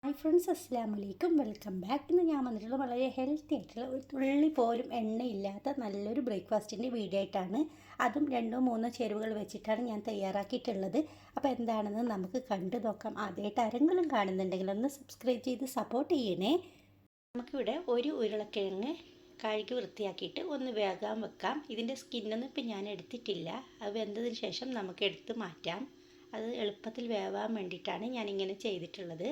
Hi friends, അസ്സലാമു അലൈക്കും. Welcome back. ഇന്ന് ഞാൻ വന്നിട്ടുള്ളത് വളരെ ഹെൽത്തി ആയിട്ടുള്ള ഒരു തുള്ളി പോലും എണ്ണയില്ലാത്ത നല്ലൊരു ബ്രേക്ക്ഫാസ്റ്റിൻ്റെ വീഡിയോ ആയിട്ടാണ്. അതും 2-3 ചേരുവകൾ വെച്ചിട്ടാണ് ഞാൻ തയ്യാറാക്കിയിട്ടുള്ളത്. അപ്പോൾ എന്താണെന്ന് നമുക്ക് കണ്ടു നോക്കാം. ആദ്യമായിട്ട് ആരെങ്കിലും കാണുന്നുണ്ടെങ്കിൽ ഒന്ന് സബ്സ്ക്രൈബ് ചെയ്ത് സപ്പോർട്ട് ചെയ്യണേ. നമുക്കിവിടെ ഒരു ഉരുളക്കിഴങ്ങ് കഴുകി വൃത്തിയാക്കിയിട്ട് ഒന്ന് വേകാൻ വെക്കാം. ഇതിൻ്റെ സ്കിന്നൊന്നും ഇപ്പം ഞാൻ എടുത്തിട്ടില്ല. അത് വെന്തതിന് ശേഷം നമുക്ക് എടുത്ത് മാറ്റാം. അത് എളുപ്പത്തിൽ വേവാൻ വേണ്ടിയിട്ടാണ് ഞാനിങ്ങനെ ചെയ്തിട്ടുള്ളത്.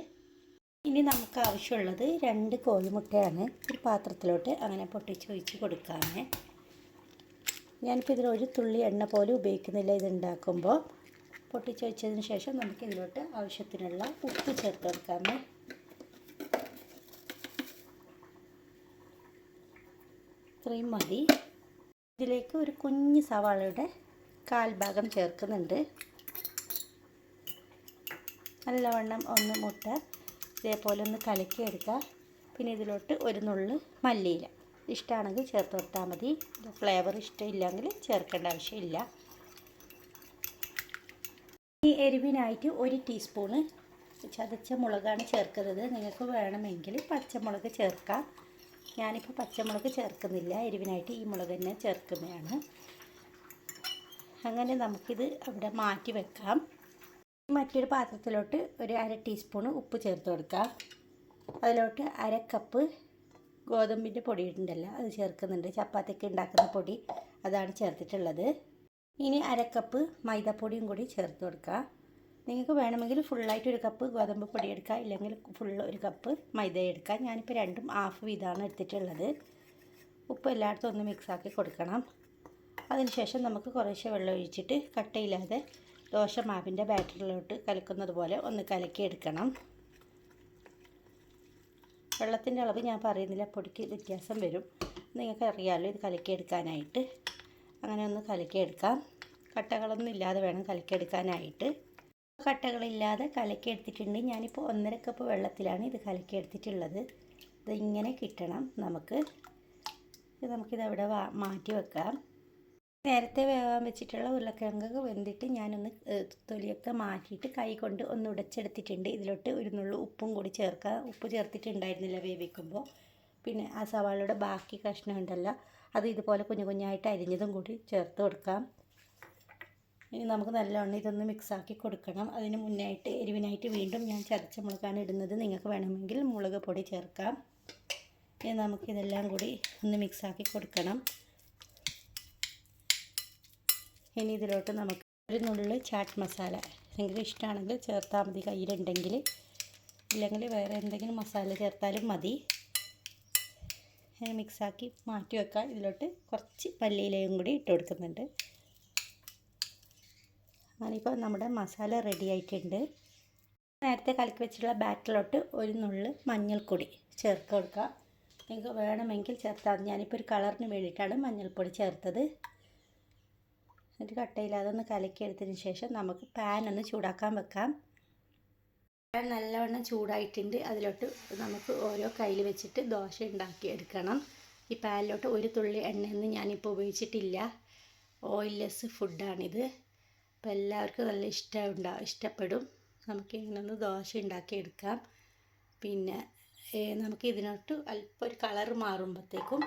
ഇനി നമുക്ക് ആവശ്യമുള്ളത് 2 കോഴിമുട്ടയാണ്. ഒരു പാത്രത്തിലോട്ട് അങ്ങനെ പൊട്ടിച്ച് ഒഴിച്ച് കൊടുക്കാമേ. ഞാനിപ്പോൾ ഇതിലൊരു തുള്ളി എണ്ണ പോലും ഉപയോഗിക്കുന്നില്ല. ഇതുണ്ടാക്കുമ്പോൾ പൊട്ടിച്ചൊഴിച്ചതിന് ശേഷം നമുക്കിതിലോട്ട് ആവശ്യത്തിനുള്ള ഉപ്പ് ചേർത്ത് കൊടുക്കാമേ. ഇത്രയും മതി. ഇതിലേക്ക് ഒരു കുഞ്ഞ് സവാളയുടെ 1/4 ഭാഗം ചേർക്കുന്നുണ്ട്. നല്ലവണ്ണം ഒന്ന് മുട്ട ഇതേപോലെ ഒന്ന് കലക്കിയെടുക്കുക. പിന്നെ ഇതിലോട്ട് ഒരു നുള്ള് മല്ലിയില ഇഷ്ടമാണെങ്കിൽ ചേർത്ത് കൊടുത്താൽ മതി. ഫ്ലേവർ ഇഷ്ടമില്ലെങ്കിൽ ചേർക്കേണ്ട ആവശ്യമില്ല. ഈ എരിവിനായിട്ട് 1 ടീസ്പൂണ് ചതച്ച മുളകാണ് ചേർക്കുന്നത്. നിങ്ങൾക്ക് വേണമെങ്കിൽ പച്ചമുളക് ചേർക്കാം. ഞാനിപ്പോൾ പച്ചമുളക് ചേർക്കുന്നില്ല. എരിവിനായിട്ട് ഈ മുളക് തന്നെ ചേർക്കുന്നതാണ്. അങ്ങനെ നമുക്കിത് അവിടെ മാറ്റി വെക്കാം. മറ്റൊരു പാത്രത്തിലോട്ട് ഒരു 1/2 ടീസ്പൂണ് ഉപ്പ് ചേർത്ത് കൊടുക്കുക. അതിലോട്ട് 1/2 കപ്പ് ഗോതമ്പിൻ്റെ പൊടി ഉണ്ടല്ലോ, അത് ചേർക്കുന്നുണ്ട്. ചപ്പാത്തിക്ക് ഉണ്ടാക്കുന്ന പൊടി അതാണ് ചേർത്തിട്ടുള്ളത്. ഇനി 1/2 കപ്പ് മൈദപ്പൊടിയും കൂടി ചേർത്ത് കൊടുക്കുക. നിങ്ങൾക്ക് വേണമെങ്കിൽ ഫുള്ളായിട്ട് 1 കപ്പ് ഗോതമ്പ് പൊടി എടുക്കുക, ഇല്ലെങ്കിൽ ഫുൾ 1 കപ്പ് മൈദ എടുക്കുക. ഞാനിപ്പോൾ രണ്ടും ഹാഫ് വീതമാണ് എടുത്തിട്ടുള്ളത്. ഉപ്പ് എല്ലായിടത്തും ഒന്ന് മിക്സാക്കി കൊടുക്കണം. അതിനുശേഷം നമുക്ക് കുറേശ്ശെ വെള്ളം ഒഴിച്ചിട്ട് കട്ടയില്ലാതെ ദോശ മാവിൻ്റെ ബാറ്ററിലോട്ട് കലക്കുന്നത് പോലെ ഒന്ന് കലക്കിയെടുക്കണം. വെള്ളത്തിൻ്റെ അളവ് ഞാൻ പറയുന്നില്ല, പൊടിക്ക് വ്യത്യാസം വരും. നിങ്ങൾക്ക് അറിയാമല്ലോ ഇത് കലക്കിയെടുക്കാനായിട്ട്. അങ്ങനെ ഒന്ന് കലക്കിയെടുക്കാം. കട്ടകളൊന്നും ഇല്ലാതെ വേണം കലക്കിയെടുക്കാനായിട്ട്. കട്ടകളില്ലാതെ കലക്കിയെടുത്തിട്ടുണ്ട്. ഞാനിപ്പോൾ 1.5 കപ്പ് വെള്ളത്തിലാണ് ഇത് കലക്കിയെടുത്തിട്ടുള്ളത്. ഇതിങ്ങനെ കിട്ടണം നമുക്ക്. നമുക്കിതവിടെ മാറ്റി വെക്കാം. നേരത്തെ വേവാൻ വെച്ചിട്ടുള്ള ഉരുളക്കിഴങ്ങ് വെന്തിട്ട് ഞാനൊന്ന് തൊലിയൊക്കെ മാറ്റിയിട്ട് കൈ കൊണ്ട് ഒന്ന് ഉടച്ചെടുത്തിട്ടുണ്ട്. ഇതിലോട്ട് ഒരു നുള്ളു ഉപ്പും കൂടി ചേർക്കുക. ഉപ്പ് ചേർത്തിട്ടുണ്ടായിരുന്നില്ല വേവിക്കുമ്പോൾ. പിന്നെ ആ സവാളയുടെ ബാക്കി കഷ്ണം ഉണ്ടല്ലോ, അത് ഇതുപോലെ കുഞ്ഞു കുഞ്ഞായിട്ട് അരിഞ്ഞതും കൂടി ചേർത്ത് കൊടുക്കാം. ഇനി നമുക്ക് നല്ലവണ്ണം ഇതൊന്ന് മിക്സാക്കി കൊടുക്കണം. അതിന് മുന്നായിട്ട് എരിവിനായിട്ട് വീണ്ടും ഞാൻ ചതച്ച മുളകാണ് ഇടുന്നത്. നിങ്ങൾക്ക് വേണമെങ്കിൽ മുളക് പൊടി ചേർക്കാം. ഇനി നമുക്കിതെല്ലാം കൂടി ഒന്ന് മിക്സാക്കി കൊടുക്കണം. ഇനി ഇതിലോട്ട് നമുക്ക് ഒരു നുള്ളി ചാറ്റ് മസാല നിങ്ങൾക്ക് ഇഷ്ടമാണെങ്കിൽ ചേർത്താൽ മതി, കയ്യിലുണ്ടെങ്കിൽ. ഇല്ലെങ്കിൽ വേറെ എന്തെങ്കിലും മസാല ചേർത്താലും മതി. മിക്സാക്കി മാറ്റി വെക്കാം. ഇതിലോട്ട് കുറച്ച് മല്ലിയിലയും കൂടി ഇട്ട് കൊടുക്കുന്നുണ്ട്. അങ്ങനെയിപ്പോൾ നമ്മുടെ മസാല റെഡി ആയിട്ടുണ്ട്. നേരത്തെ കലക്കി വെച്ചിട്ടുള്ള ബാറ്ററിലോട്ട് ഒരു നുള്ളി മഞ്ഞൾപ്പൊടി ചേർത്ത് കൊടുക്കുക. നിങ്ങൾക്ക് വേണമെങ്കിൽ ചേർത്താൽ മതി. ഞാനിപ്പോൾ ഒരു കളറിന് വേണ്ടിയിട്ടാണ് മഞ്ഞൾപ്പൊടി ചേർത്തത്. എന്നിട്ട് കട്ടയില്ലാതെ ഒന്ന് കലക്കിയെടുത്തതിന് ശേഷം നമുക്ക് പാൻ ഒന്ന് ചൂടാക്കാൻ വെക്കാം. പാൻ നല്ലവണ്ണം ചൂടായിട്ടുണ്ട്. അതിലോട്ട് നമുക്ക് ഓരോ കയ്യിൽ വെച്ചിട്ട് ദോശ ഉണ്ടാക്കിയെടുക്കണം. ഈ പാനിലോട്ട് ഒരു തുള്ളി എണ്ണയൊന്നും ഞാനിപ്പോൾ ഉപയോഗിച്ചിട്ടില്ല. ഓയിൽലെസ് ഫുഡാണിത്. അപ്പോൾ എല്ലാവർക്കും നല്ല ഇഷ്ടപ്പെടും. നമുക്ക് ഇങ്ങനെ ഒന്ന് ദോശ ഉണ്ടാക്കിയെടുക്കാം. പിന്നെ നമുക്ക് ഇതിനോട്ട് അല്പം ഒരു കളർ മാറുമ്പോഴത്തേക്കും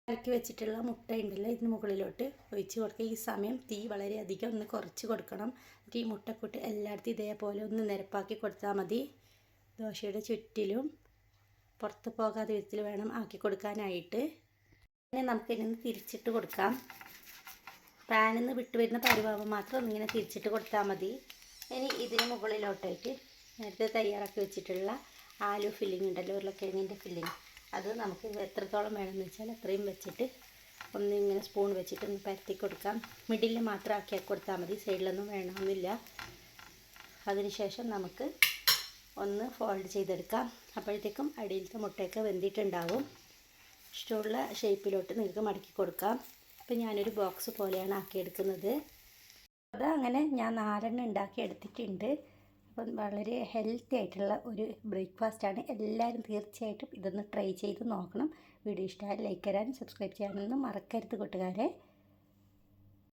കലക്കി വെച്ചിട്ടുള്ള മുട്ട ഉണ്ടല്ലോ, ഇതിന് മുകളിലോട്ട് ഒഴിച്ച് കൊടുക്കുക. ഈ സമയം തീ വളരെയധികം ഒന്ന് കുറച്ച് കൊടുക്കണം. എന്നിട്ട് ഈ മുട്ടക്കൂട്ട് എല്ലായിടത്തും ഇതേപോലെ ഒന്ന് നിരപ്പാക്കി കൊടുത്താൽ മതി. ദോശയുടെ ചുറ്റിലും പുറത്ത് പോകാത്ത വിധത്തിൽ വേണം ആക്കി കൊടുക്കാനായിട്ട്. പിന്നെ നമുക്കിങ്ങനെ തിരിച്ചിട്ട് കൊടുക്കാം. പാനിൽ നിന്ന് വിട്ട് വരുന്ന പരിവാകുമ്പോൾ മാത്രം ഒന്നിങ്ങനെ തിരിച്ചിട്ട് കൊടുത്താൽ മതി. ഇനി ഇതിന് മുകളിലോട്ടായിട്ട് നേരത്തെ തയ്യാറാക്കി വെച്ചിട്ടുള്ള ആലു ഫില്ലിംഗ് ഉണ്ടല്ലോ, ഉരുളക്കിഴങ്ങിൻ്റെ ഫില്ലിംഗ്, അത് നമുക്ക് എത്രത്തോളം വേണമെന്ന് വെച്ചാൽ അത്രയും വെച്ചിട്ട് ഒന്നിങ്ങനെ സ്പൂൺ വെച്ചിട്ട് ഒന്ന് പരത്തി കൊടുക്കാം. മിഡിലിൽ മാത്രം ആക്കി കൊടുത്താൽ മതി, സൈഡിലൊന്നും വേണമെന്നില്ല. അതിനുശേഷം നമുക്ക് ഒന്ന് ഫോൾഡ് ചെയ്തെടുക്കാം. അപ്പോഴത്തേക്കും അടിയിലത്തെ മുട്ടയൊക്കെ വെന്തിട്ടുണ്ടാവും. ഇഷ്ടമുള്ള ഷേപ്പിലോട്ട് നിങ്ങൾക്ക് മടക്കി കൊടുക്കാം. അപ്പോൾ ഞാനൊരു ബോക്സ് പോലെയാണ് ആക്കിയെടുക്കുന്നത്. അത് അങ്ങനെ ഞാൻ 4 ഉണ്ടാക്കി എടുത്തിട്ടുണ്ട്. അപ്പം വളരെ ഹെൽത്തി ആയിട്ടുള്ള ഒരു ബ്രേക്ക്ഫാസ്റ്റാണ്. എല്ലാവരും തീർച്ചയായിട്ടും ഇതൊന്ന് ട്രൈ ചെയ്ത് നോക്കണം. വീഡിയോ ഇഷ്ടമായി ലൈക്ക് തരാനും സബ്സ്ക്രൈബ് ചെയ്യാനൊന്നും മറക്കരുത് കൂട്ടുകാരെ.